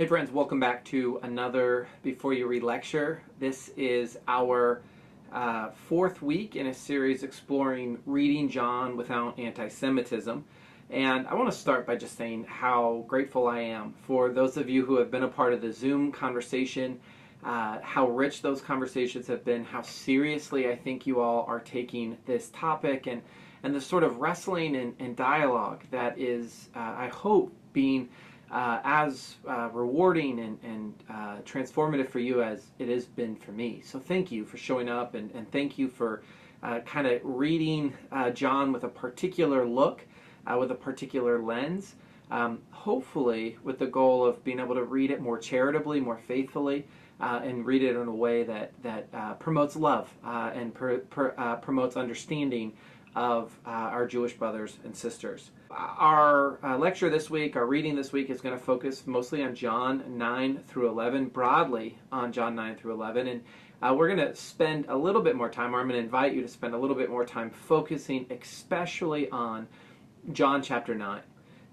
friends, welcome back to another Before You Read lecture. This is our fourth week in a series exploring reading John without anti-Semitism. And I want to start by just saying how grateful I am for those of you who have been a part of the Zoom conversation, how rich those conversations have been, how seriously I think you all are taking this topic, and the sort of wrestling and dialogue that is, I hope, being as rewarding and transformative for you as it has been for me. So thank you for showing up, and thank you for kind of reading John with a particular look, with a particular lens, hopefully with the goal of being able to read it more charitably, more faithfully, and read it in a way that promotes love and promotes understanding of our Jewish brothers and sisters. Our lecture this week, our reading this week, is going to focus mostly on John 9 through 11, broadly on John 9 through 11, and we're going to spend a little bit more time, or I'm going to invite you to spend a little bit more time focusing especially on John chapter 9.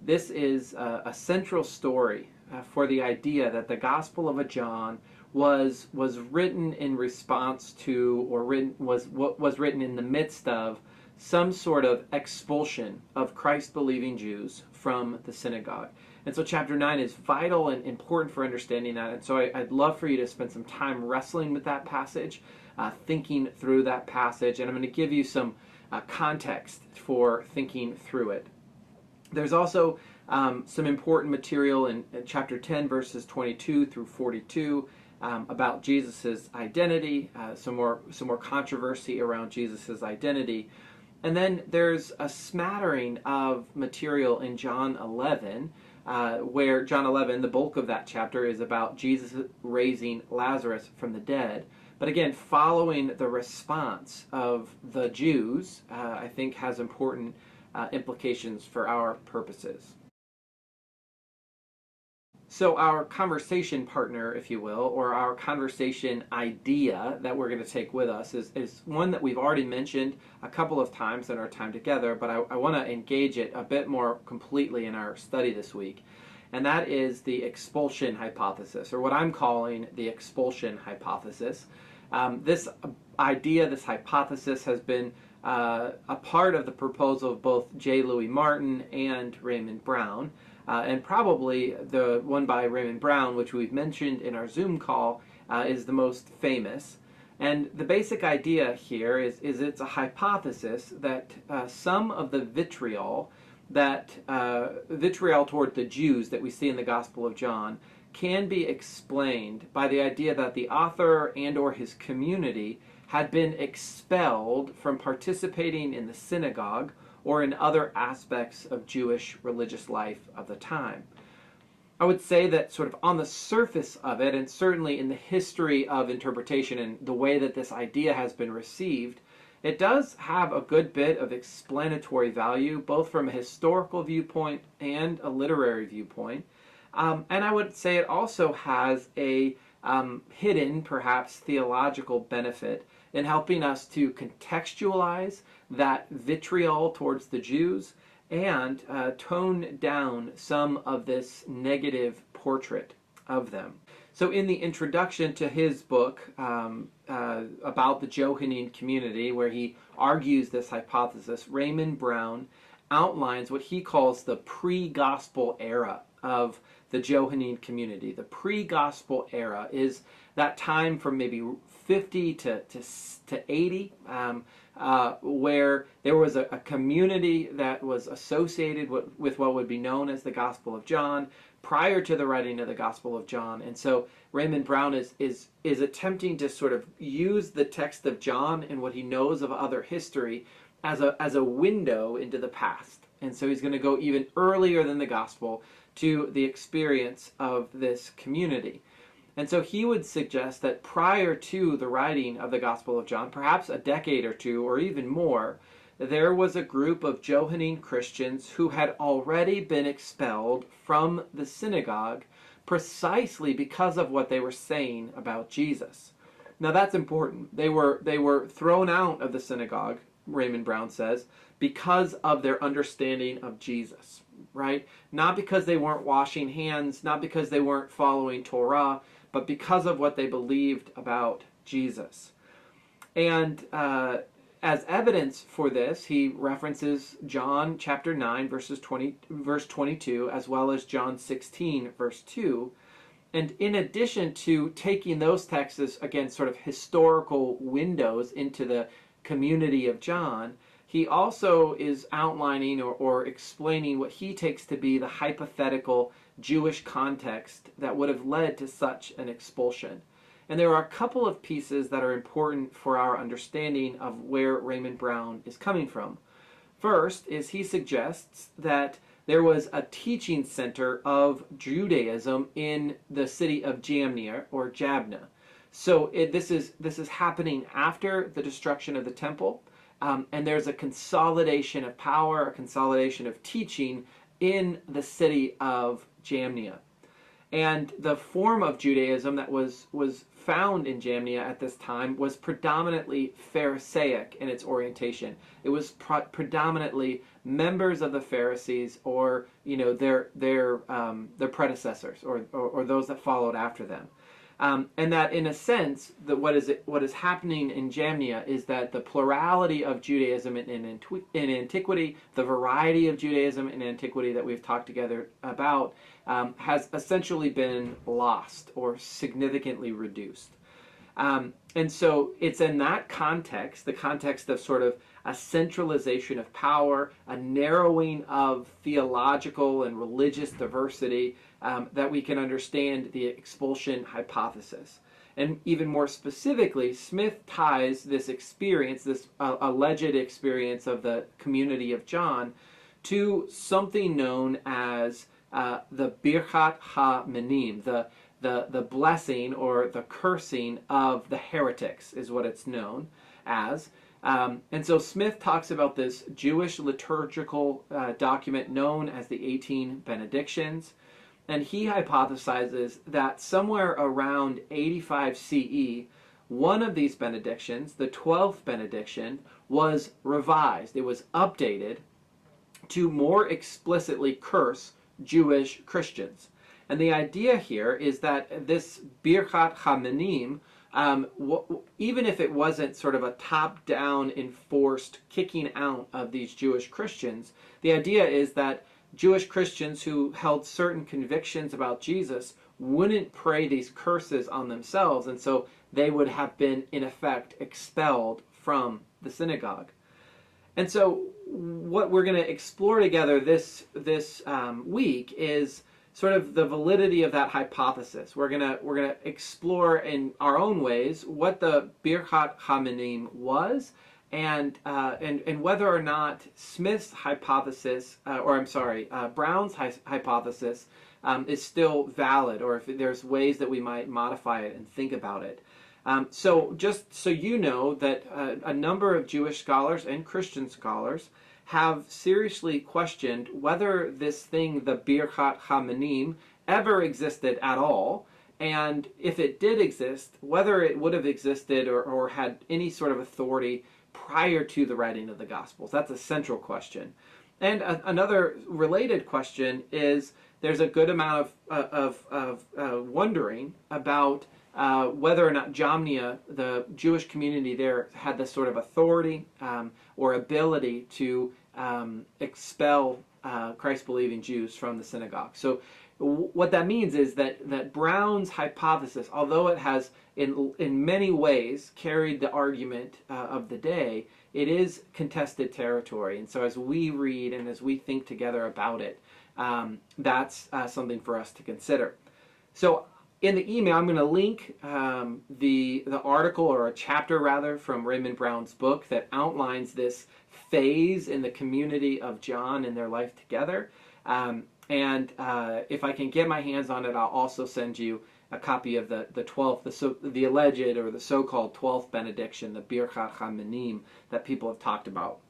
This is a central story for the idea that the Gospel of John was written in response to, or was written in the midst of, some sort of expulsion of Christ-believing Jews from the synagogue. And so chapter 9 is vital and important for understanding that. And so I'd love for you to spend some time wrestling with that passage, thinking through that passage, and I'm going to give you some context for thinking through it. There's also some important material in chapter 10, verses 22 through 42, about Jesus' identity, some more controversy around Jesus' identity. And then there's a smattering of material in John 11, where John 11, the bulk of that chapter, is about Jesus raising Lazarus from the dead. But again, following the response of the Jews, I think has important implications for our purposes. So our conversation partner, if you will, or our conversation idea that we're going to take with us is one that we've already mentioned a couple of times in our time together, but I want to engage it a bit more completely in our study this week. And that is the expulsion hypothesis, or what I'm calling the expulsion hypothesis. This idea, this hypothesis, has been a part of the proposal of both J. Louis Martin and Raymond Brown. And probably the one by Raymond Brown, which we've mentioned in our Zoom call, is the most famous. And the basic idea here is it's a hypothesis that some of the vitriol toward the Jews that we see in the Gospel of John can be explained by the idea that the author and or his community had been expelled from participating in the synagogue or in other aspects of Jewish religious life of the time. I would say that sort of on the surface of it, and certainly in the history of interpretation and the way that this idea has been received, it does have a good bit of explanatory value, both from a historical viewpoint and a literary viewpoint. And I would say it also has a hidden, perhaps, theological benefit in helping us to contextualize that vitriol towards the Jews and tone down some of this negative portrait of them. So in the introduction to his book about the Johannine community, where he argues this hypothesis, Raymond Brown outlines what he calls the pre-gospel era of the Johannine community. The pre-gospel era is that time from maybe 50 to 80, where there was a community that was associated with what would be known as the Gospel of John prior to the writing of the Gospel of John. And so Raymond Brown is attempting to sort of use the text of John and what he knows of other history as a window into the past. And so he's going to go even earlier than the Gospel to the experience of this community. And so he would suggest that prior to the writing of the Gospel of John, perhaps a decade or two or even more, there was a group of Johannine Christians who had already been expelled from the synagogue precisely because of what they were saying about Jesus. Now that's important. They were thrown out of the synagogue, Raymond Brown says, because of their understanding of Jesus. right? Not because they weren't washing hands, not because they weren't following Torah, but because of what they believed about Jesus. And as evidence for this, he references John chapter 9, verse 22, as well as John 16, verse 2. And in addition to taking those texts as, again, sort of historical windows into the community of John, he also is outlining or explaining what he takes to be the hypothetical Jewish context that would have led to such an expulsion. And there are a couple of pieces that are important for our understanding of where Raymond Brown is coming from. First is he suggests that there was a teaching center of Judaism in the city of Jamnia or Jabna. So this is happening after the destruction of the temple, and there's a consolidation of power, a consolidation of teaching in the city of Jamnia. And the form of Judaism that was found in Jamnia at this time was predominantly Pharisaic in its orientation. It was predominantly members of the Pharisees, or their predecessors, or those that followed after them. And that, in a sense, that what is happening in Jamnia is that the plurality of Judaism in antiquity, the variety of Judaism in antiquity that we've talked together about, has essentially been lost or significantly reduced. And so it's in that context, the context of sort of a centralization of power, a narrowing of theological and religious diversity, that we can understand the expulsion hypothesis. And even more specifically, Smith ties this experience, this alleged experience of the community of John, to something known as the Birchat HaMinim, the blessing or the cursing of the heretics is what it's known as. And so Smith talks about this Jewish liturgical document known as the 18 Benedictions. And he hypothesizes that somewhere around 85 CE, one of these benedictions, the 12th benediction, was revised. It was updated to more explicitly curse Jewish Christians. And the idea here is that this Birchat HaMinim, even if it wasn't sort of a top-down enforced kicking out of these Jewish Christians, the idea is that Jewish Christians who held certain convictions about Jesus wouldn't pray these curses on themselves, and so they would have been, in effect, expelled from the synagogue. And so what we're going to explore together this week is sort of the validity of that hypothesis. We're gonna explore in our own ways what the Birchat HaMinim was, and whether or not Smith's hypothesis, Brown's hypothesis is still valid, or if there's ways that we might modify it and think about it. So just so you know that a number of Jewish scholars and Christian scholars have seriously questioned whether this thing, the Birchat HaMinim, ever existed at all, and if it did exist, whether it would have existed or had any sort of authority prior to the writing of the Gospels. That's a central question. And another related question is there's a good amount of wondering about whether or not Jamnia, the Jewish community there, had this sort of authority or ability to expel Christ-believing Jews from the synagogue. So what that means is that Brown's hypothesis, although it has in many ways carried the argument of the day, it is contested territory. And so as we read and as we think together about it, that's something for us to consider. So in the email, I'm going to link the article, or a chapter rather, from Raymond Brown's book that outlines this phase in the community of John and their life together. And if I can get my hands on it, I'll also send you a copy of the 12th, the alleged or the so-called 12th benediction, the Birchat HaMinim, that people have talked about.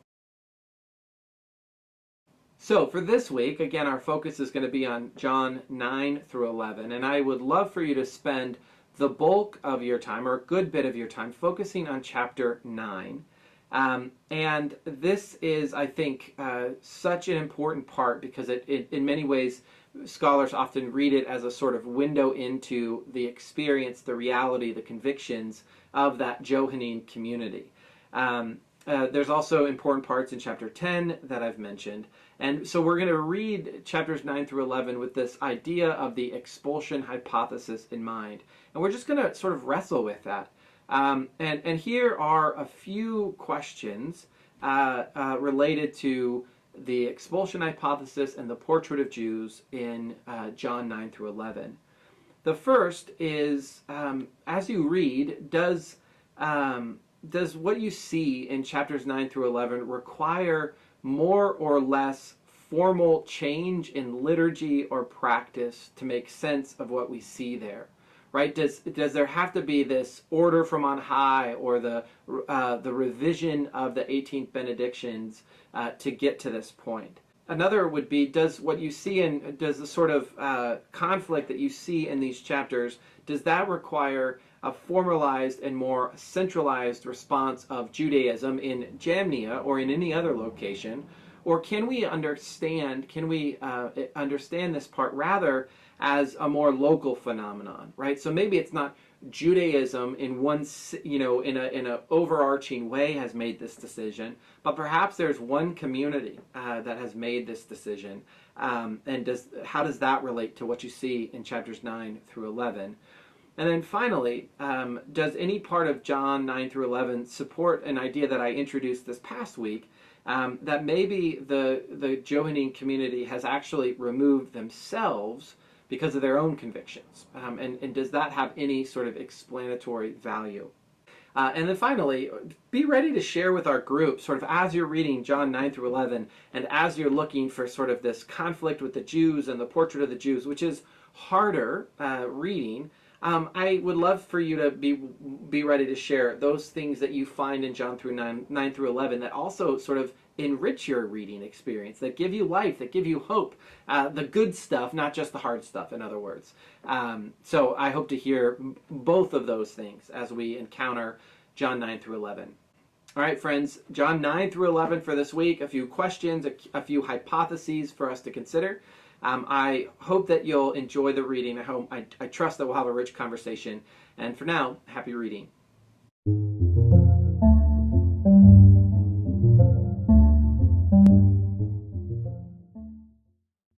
So for this week, again, our focus is going to be on John 9 through 11, and I would love for you to spend the bulk of your time, or a good bit of your time, focusing on chapter 9. And this is, I think, such an important part because it, in many ways, scholars often read it as a sort of window into the experience, the reality, the convictions of that Johannine community. There's also important parts in chapter 10 that I've mentioned. And so we're going to read chapters 9 through 11 with this idea of the expulsion hypothesis in mind. And we're just going to sort of wrestle with that. And here are a few questions related to the expulsion hypothesis and the portrait of Jews in John 9 through 11. The first is, as you read, does what you see in chapters 9 through 11 require more or less formal change in liturgy or practice to make sense of what we see there? Right? Does there have to be this order from on high or the revision of the 18th benedictions to get to this point? Another would be, does the sort of conflict that you see in these chapters, does that require a formalized and more centralized response of Judaism in Jamnia or in any other location? Or can we understand this part rather as a more local phenomenon, right? So maybe it's not Judaism in one, in a overarching way has made this decision, but perhaps there's one community that has made this decision. And how does that relate to what you see in chapters 9 through 11? And then finally, does any part of John 9 through 11 support an idea that I introduced this past week, that maybe the Johannine community has actually removed themselves because of their own convictions? And does that have any sort of explanatory value? And then finally, be ready to share with our group, sort of as you're reading John 9 through 11, and as you're looking for sort of this conflict with the Jews and the portrait of the Jews, which is harder reading. I would love for you to be ready to share those things that you find in John through 9 through 11 that also sort of enrich your reading experience, that give you life, that give you hope, the good stuff, not just the hard stuff, in other words. So I hope to hear both of those things as we encounter John 9 through 11. All right, friends, John 9 through 11 for this week, a few questions, a few hypotheses for us to consider. I hope that you'll enjoy the reading. I trust that we'll have a rich conversation. And for now, happy reading.